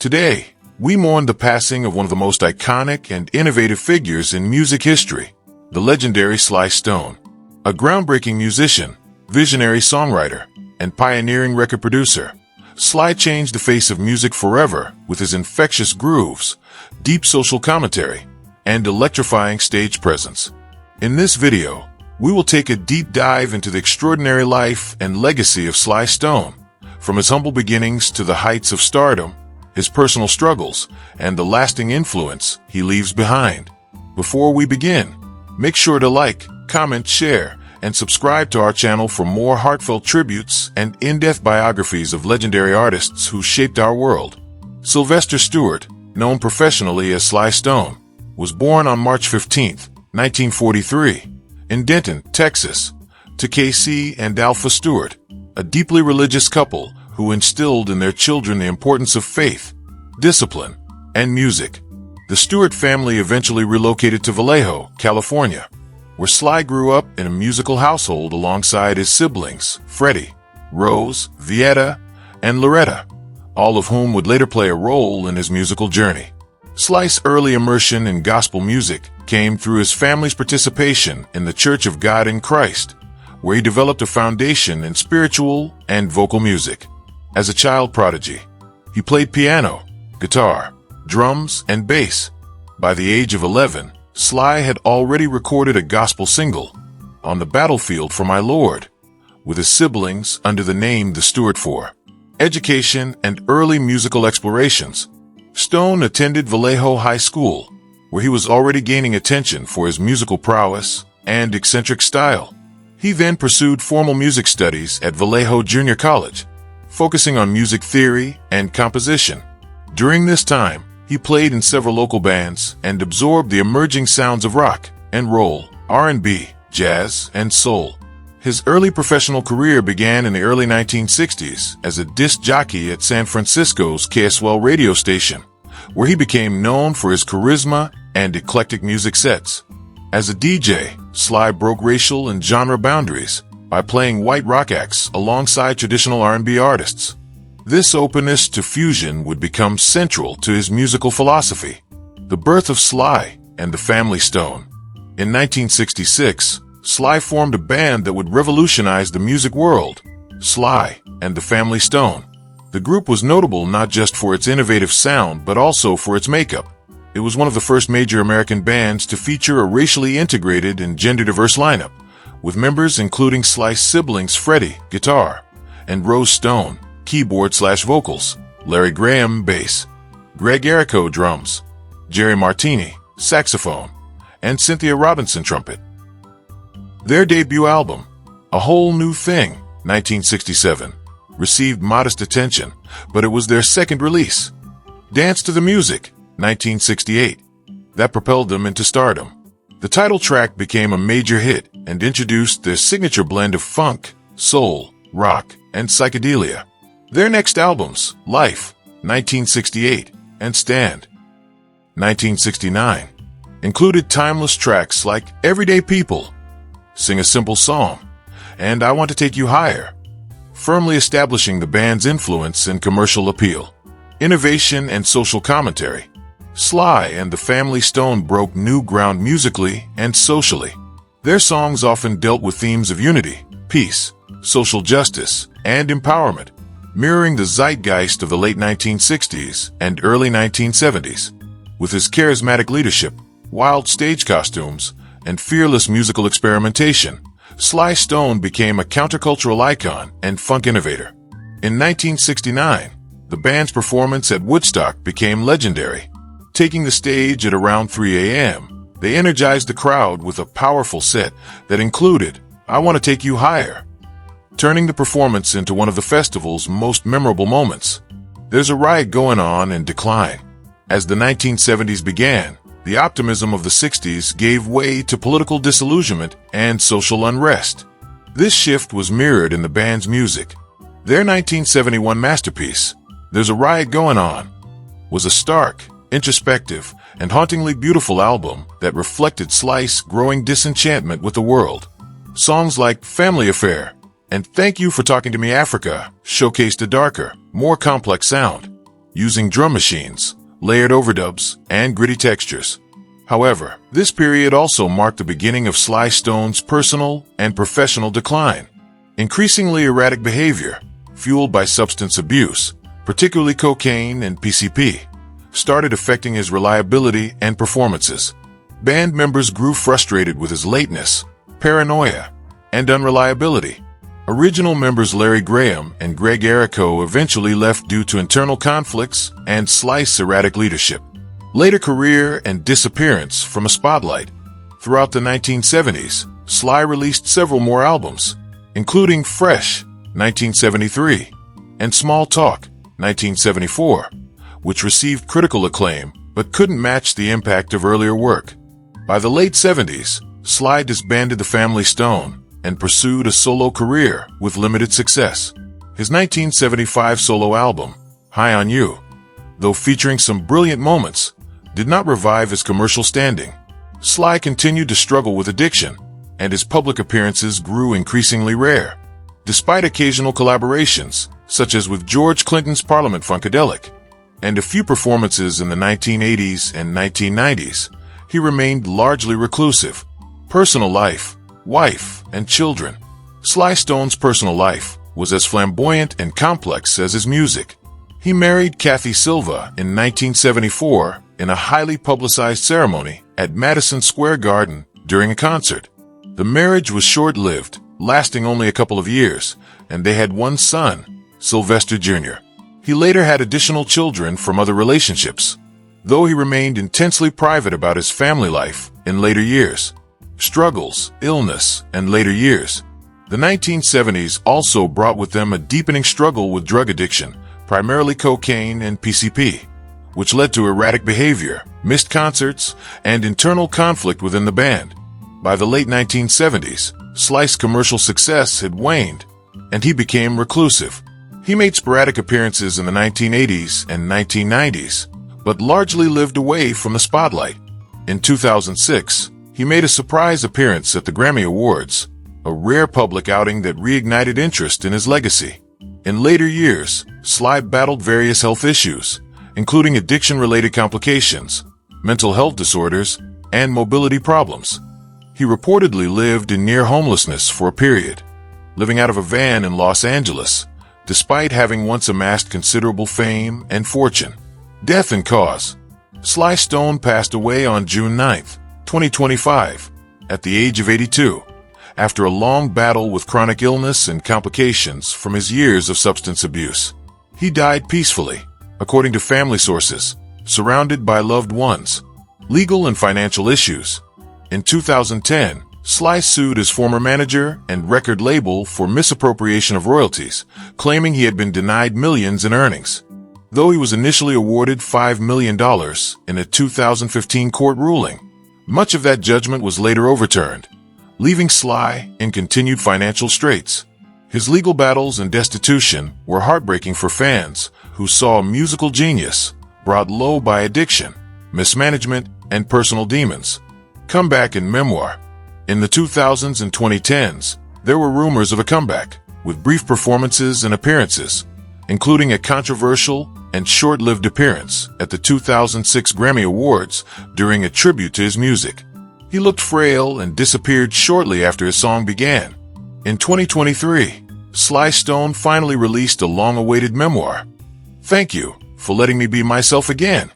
Today, we mourn the passing of one of the most iconic and innovative figures in music history, the legendary Sly Stone. A groundbreaking musician, visionary songwriter, and pioneering record producer, Sly changed the face of music forever with his infectious grooves, deep social commentary, and electrifying stage presence. In this video, we will take a deep dive into the extraordinary life and legacy of Sly Stone, from his humble beginnings to the heights of stardom, his personal struggles, and the lasting influence he leaves behind. Before we begin, make sure to like, comment, share, and subscribe to our channel for more heartfelt tributes and in-depth biographies of legendary artists who shaped our world. Sylvester Stewart, known professionally as Sly Stone, was born on March 15, 1943, in Denton, Texas, to Casey and Alpha Stewart, a deeply religious couple who instilled in their children the importance of faith, discipline, and music. The Stewart family eventually relocated to Vallejo, California, where Sly grew up in a musical household alongside his siblings, Freddie, Rose, Vieta, and Loretta, all of whom would later play a role in his musical journey. Sly's early immersion in gospel music came through his family's participation in the Church of God in Christ, where he developed a foundation in spiritual and vocal music. As a child prodigy, he played piano, guitar, drums, and bass. By the age of 11, Sly had already recorded a gospel single, "On the Battlefield for My Lord," with his siblings under the name the Stewart Four. Education and early musical explorations. Stone attended Vallejo High School, where he was already gaining attention for his musical prowess and eccentric style. He then pursued formal music studies at Vallejo Junior College, focusing on music theory and composition. During this time, he played in several local bands and absorbed the emerging sounds of rock and roll, R&B, jazz, and soul. His early professional career began in the early 1960s as a disc jockey at San Francisco's KSL radio station, where he became known for his charisma and eclectic music sets. As a DJ, Sly broke racial and genre boundaries by playing white rock acts alongside traditional R&B artists. This openness to fusion would become central to his musical philosophy. The birth of Sly and the Family Stone. In 1966, Sly formed a band that would revolutionize the music world, Sly and the Family Stone. The group was notable not just for its innovative sound, but also for its makeup. It was one of the first major American bands to feature a racially integrated and gender-diverse lineup, with members including Sly's siblings Freddie, guitar, and Rose Stone, keyboard/vocals, Larry Graham, bass, Greg Errico, drums, Jerry Martini, saxophone, and Cynthia Robinson, trumpet. Their debut album, A Whole New Thing, 1967, received modest attention, but it was their second release, Dance to the Music, 1968, that propelled them into stardom. The title track became a major hit and introduced their signature blend of funk, soul, rock, and psychedelia. Their next albums, Life, 1968, and Stand, 1969, included timeless tracks like Everyday People, Sing a Simple Song, and I Want to Take You Higher, firmly establishing the band's influence and commercial appeal. Innovation and social commentary. Sly and the Family Stone broke new ground musically and socially. Their songs often dealt with themes of unity, peace, social justice, and empowerment, mirroring the zeitgeist of the late 1960s and early 1970s. With his charismatic leadership, wild stage costumes, and fearless musical experimentation, Sly Stone became a countercultural icon and funk innovator. In 1969, the band's performance at Woodstock became legendary. Taking the stage at around 3 a.m., they energized the crowd with a powerful set that included I Want to Take You Higher, turning the performance into one of the festival's most memorable moments. There's a riot going on in decline. As the 1970s began, the optimism of the 60s gave way to political disillusionment and social unrest. This shift was mirrored in the band's music. Their 1971 masterpiece, There's a Riot Going On, was a stark, introspective, and hauntingly beautiful album that reflected Sly's growing disenchantment with the world. Songs like Family Affair and Thank You for Talking to Me Africa showcased a darker, more complex sound. using drum machines, layered overdubs, and gritty textures. However, this period also marked the beginning of Sly Stone's personal and professional decline. Increasingly erratic behavior, fueled by substance abuse, particularly cocaine and PCP, started affecting his reliability and performances. Band members grew frustrated with his lateness, paranoia, and unreliability. Original members Larry Graham and Greg Errico eventually left due to internal conflicts and Sly's erratic leadership. Later career and disappearance from a spotlight. Throughout the 1970s, Sly released several more albums, including Fresh, 1973, and Small Talk, 1974, which received critical acclaim but couldn't match the impact of earlier work. By the late 70s, Sly disbanded the family Stone and pursued a solo career with limited success. His 1975 solo album, High on You, though featuring some brilliant moments, did not revive his commercial standing. Sly continued to struggle with addiction, and his public appearances grew increasingly rare. Despite occasional collaborations, such as with George Clinton's Parliament Funkadelic, and a few performances in the 1980s and 1990s, he remained largely reclusive. Personal life, wife, and children. Sly Stone's personal life was as flamboyant and complex as his music. He married Kathy Silva in 1974 in a highly publicized ceremony at Madison Square Garden during a concert. The marriage was short-lived, lasting only a couple of years, and they had one son, Sylvester Jr. He later had additional children from other relationships, though he remained intensely private about his family life in later years. Struggles, illness, and later years. The 1970s also brought with them a deepening struggle with drug addiction, primarily cocaine and PCP, which led to erratic behavior, missed concerts, and internal conflict within the band. By the late 1970s, Sly's commercial success had waned, and he became reclusive. He made sporadic appearances in the 1980s and 1990s, but largely lived away from the spotlight. In 2006, he made a surprise appearance at the Grammy Awards, a rare public outing that reignited interest in his legacy. In later years, Sly battled various health issues, including addiction-related complications, mental health disorders, and mobility problems. He reportedly lived in near homelessness for a period, living out of a van in Los Angeles, despite having once amassed considerable fame and fortune. Death and cause. Sly Stone passed away on June 9, 2025, at the age of 82, after a long battle with chronic illness and complications from his years of substance abuse. He died peacefully, according to family sources, surrounded by loved ones. Legal and financial issues. In 2010, Sly sued his former manager and record label for misappropriation of royalties, claiming he had been denied millions in earnings. Though he was initially awarded $5 million in a 2015 court ruling, much of that judgment was later overturned, leaving Sly in continued financial straits. His legal battles and destitution were heartbreaking for fans who saw a musical genius brought low by addiction, mismanagement, and personal demons. Comeback and memoir. In the 2000s and 2010s, there were rumors of a comeback, with brief performances and appearances, including a controversial and short-lived appearance at the 2006 Grammy Awards during a tribute to his music. He looked frail and disappeared shortly after his song began. In 2023, Sly Stone finally released a long-awaited memoir, Thank You for Letting Me Be Myself Again,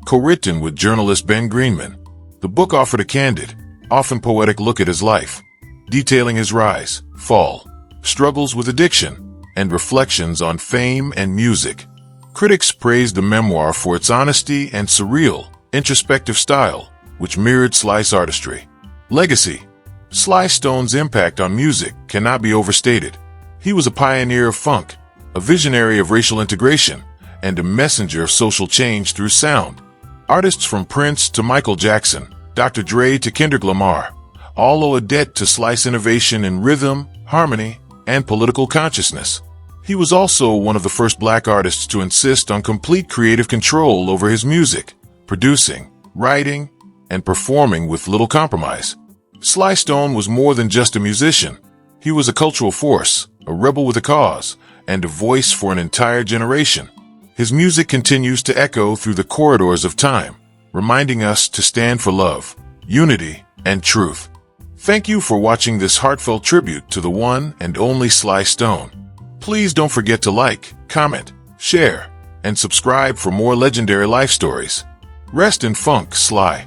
co-written with journalist Ben Greenman. The book offered a candid, often poetic look at his life, detailing his rise, fall, struggles with addiction, and reflections on fame and music. Critics praised the memoir for its honesty and surreal, introspective style, which mirrored Sly's artistry. Legacy. Sly Stone's impact on music cannot be overstated. He was a pioneer of funk, a visionary of racial integration, and a messenger of social change through sound. Artists from Prince to Michael Jackson, Dr. Dre to Kendrick Lamar, all owe a debt to Sly's innovation in rhythm, harmony, and political consciousness. He was also one of the first black artists to insist on complete creative control over his music, producing, writing, and performing with little compromise. Sly Stone was more than just a musician. He was a cultural force, a rebel with a cause, and a voice for an entire generation. His music continues to echo through the corridors of time, reminding us to stand for love, unity, and truth. Thank you for watching this heartfelt tribute to the one and only Sly Stone. Please don't forget to like, comment, share, and subscribe for more legendary life stories. Rest in funk, Sly.